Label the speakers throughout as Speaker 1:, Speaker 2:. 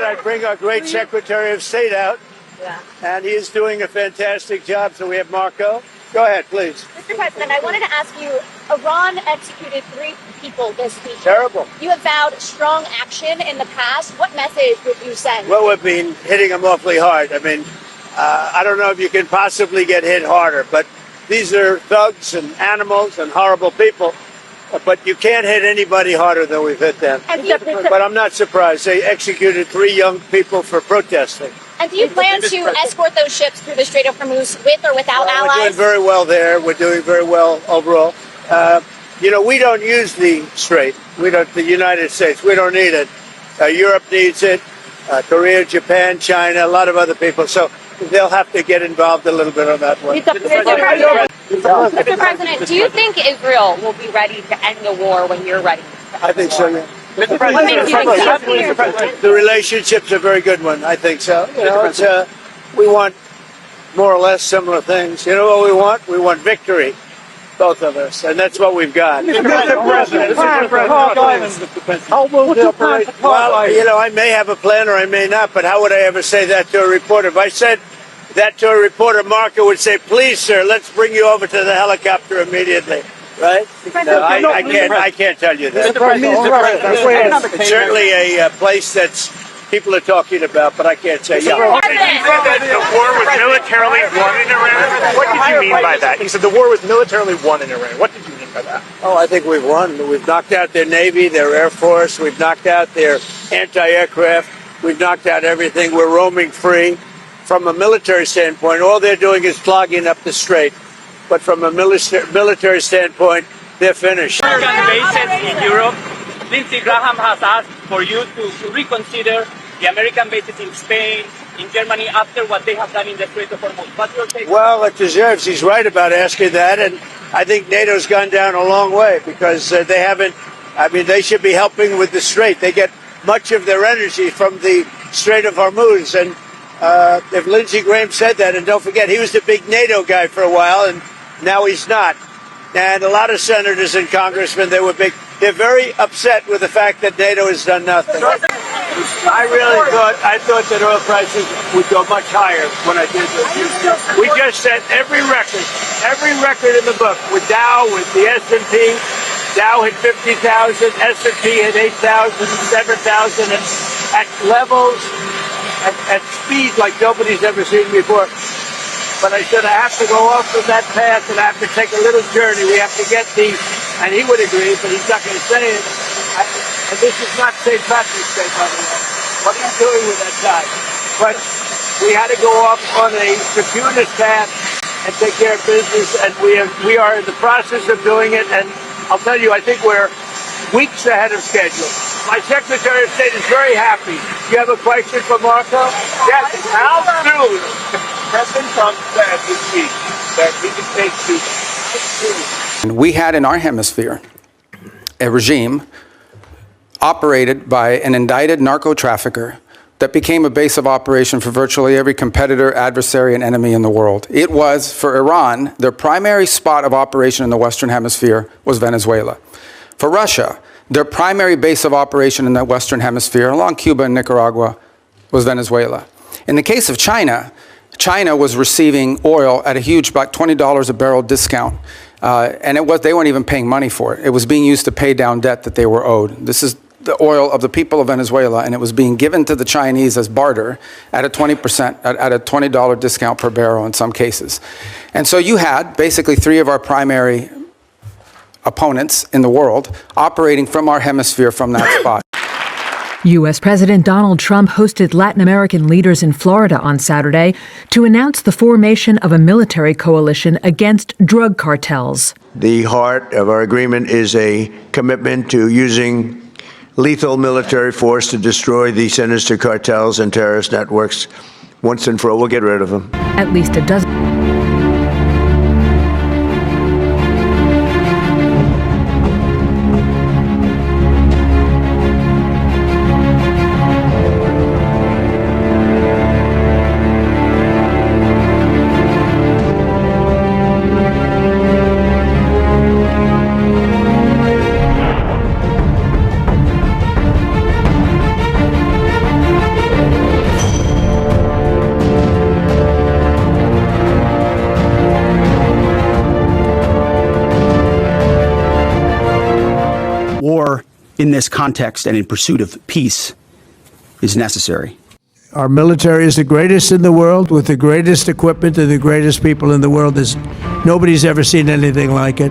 Speaker 1: I'd bring our great Secretary of State out.
Speaker 2: Yeah.
Speaker 1: And he is doing a fantastic job. So we have Marco. Go ahead, please.
Speaker 2: Mr. President, I wanted to ask you, Iran executed 3 people this week.
Speaker 1: Terrible.
Speaker 2: You have vowed strong action in the past. What message would you send?
Speaker 1: Well, we've been hitting them awfully hard. I mean, I don't know if you can possibly get hit harder, but these are thugs and animals and horrible people. But you can't hit anybody harder than we've hit them. But I'm not surprised. They executed 3 young people for protesting.
Speaker 2: And do you plan to escort those ships through the Strait of Hormuz with or without allies?
Speaker 1: We're doing very well there. We're doing very well overall. We don't use the Strait. The United States. We don't need it. Europe needs it. Korea, Japan, China, a lot of other people. So they'll have to get involved a little bit on that one.
Speaker 2: Mr. President, do you think Israel will be ready to end the war when you're ready?
Speaker 1: I think so, yeah.
Speaker 3: Mr. President,
Speaker 1: The relationship's a very good one. I think so. We want more or less similar things. You know what we want? We want victory, both of us, and that's what we've got.
Speaker 3: Mr. President, how will the operation?
Speaker 1: Well, I may have a plan or I may not, but how would I ever say that to a reporter? If I said that to a reporter, Marco would say, "Please, sir, let's bring you over to the helicopter immediately." Right? No, I can't tell you that. It's certainly a place that's people are talking about, but I can't say. Yeah.
Speaker 4: You said that the war was militarily won in Iran. What did you mean by that? You said the war was militarily won in Iran. What did you mean by that?
Speaker 1: Oh, I think we've won. We've knocked out their Navy, their Air Force. We've knocked out their anti-aircraft. We've knocked out everything. We're roaming free. From a military standpoint, all they're doing is clogging up the strait. But from a military standpoint, they're finished.
Speaker 5: American bases in Europe. Lindsey Graham has asked for you to reconsider the American bases in Spain, in Germany, after what they have done in the Strait of Hormuz. What's your take?
Speaker 1: Well, it deserves. He's right about asking that, and I think NATO's gone down a long way because they haven't. I mean, they should be helping with the strait. They get much of their energy from the Strait of Hormuz, and if Lindsey Graham said that, and don't forget, he was the big NATO guy for a while, and now he's not. And a lot of senators and congressmen, they're very upset with the fact that NATO has done nothing. I thought that oil prices would go much higher when I did this. We just set every record in the book with Dow, with the S&P. Dow hit 50,000, S&P hit 8,000, 7,000, and at levels, at speed like nobody's ever seen before. But I said I have to go off of that path and I have to take a little journey. We have to get and he would agree, but he's not going to say it. And this is not St. Patrick's Day, by the way. What are you doing with that guy? But we had to go off on a circuitous path and take care of business, and we are in the process of doing it. And I'll tell you, I think we're weeks ahead of schedule. My Secretary of State is very happy. You have a question for Marco?
Speaker 4: Yes. How soon President Trump said this week that we can take Cuba?
Speaker 6: We had in our hemisphere a regime operated by an indicted narco-trafficker that became a base of operation for virtually every competitor, adversary, and enemy in the world. It was, for Iran, their primary spot of operation in the Western Hemisphere was Venezuela. For Russia, their primary base of operation in the Western Hemisphere, along Cuba and Nicaragua, was Venezuela. In the case of China, China was receiving oil at a huge, about $20 a barrel discount. And they weren't even paying money for it. It was being used to pay down debt that they were owed. This is the oil of the people of Venezuela, and it was being given to the Chinese as barter at a 20%, at a $20 discount per barrel in some cases. And so you had basically 3 of our primary opponents in the world operating from our hemisphere from that spot.
Speaker 7: U.S. President Donald Trump hosted Latin American leaders in Florida on Saturday to announce the formation of a military coalition against drug cartels.
Speaker 1: The heart of our agreement is a commitment to using lethal military force to destroy the sinister cartels and terrorist networks once and for all. We'll get rid of them.
Speaker 7: At least a dozen.
Speaker 8: this context and in pursuit of peace is necessary.
Speaker 9: Our military is the greatest in the world, with the greatest equipment and the greatest people in the world. Nobody's ever seen anything like it.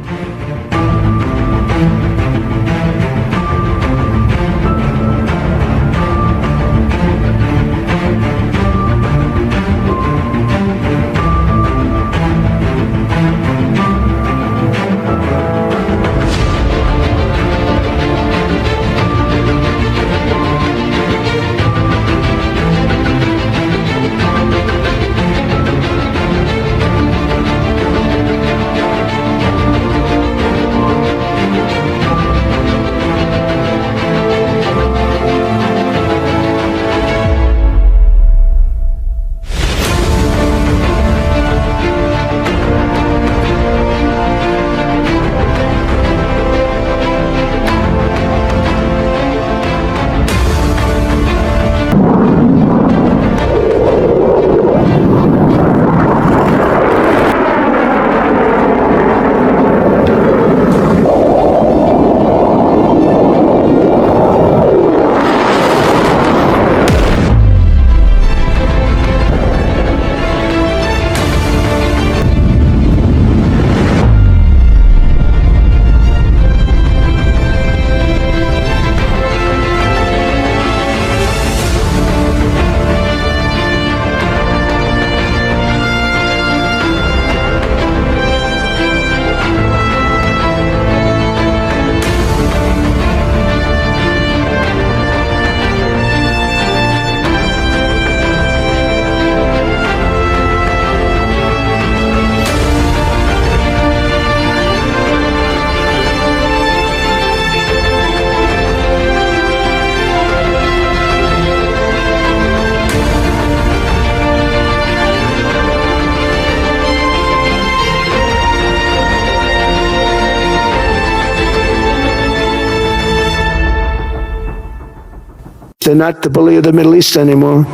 Speaker 10: They're not the bully of the Middle East anymore.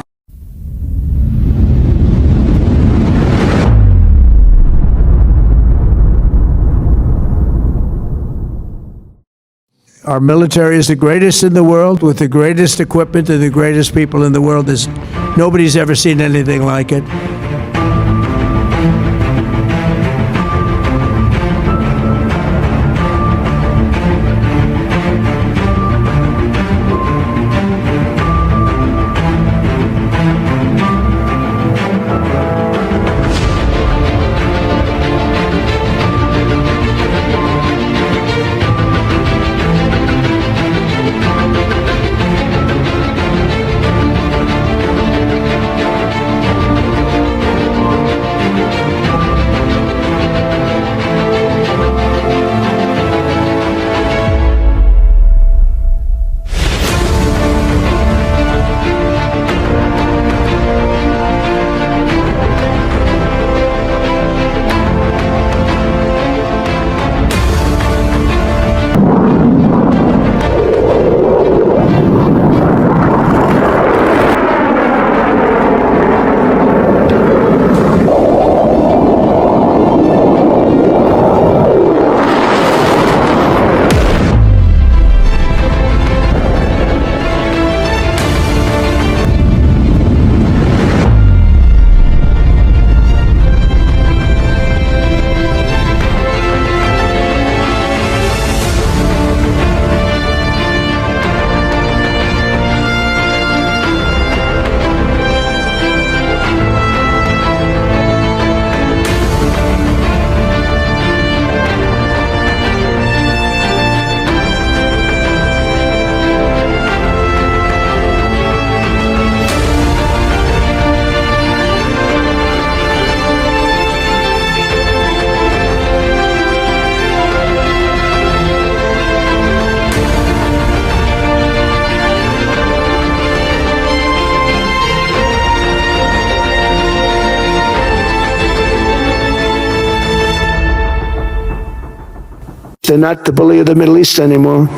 Speaker 9: Our military is the greatest in the world, with the greatest equipment and the greatest people in the world. Nobody's ever seen anything like it.
Speaker 10: They're not the bully of the Middle East anymore.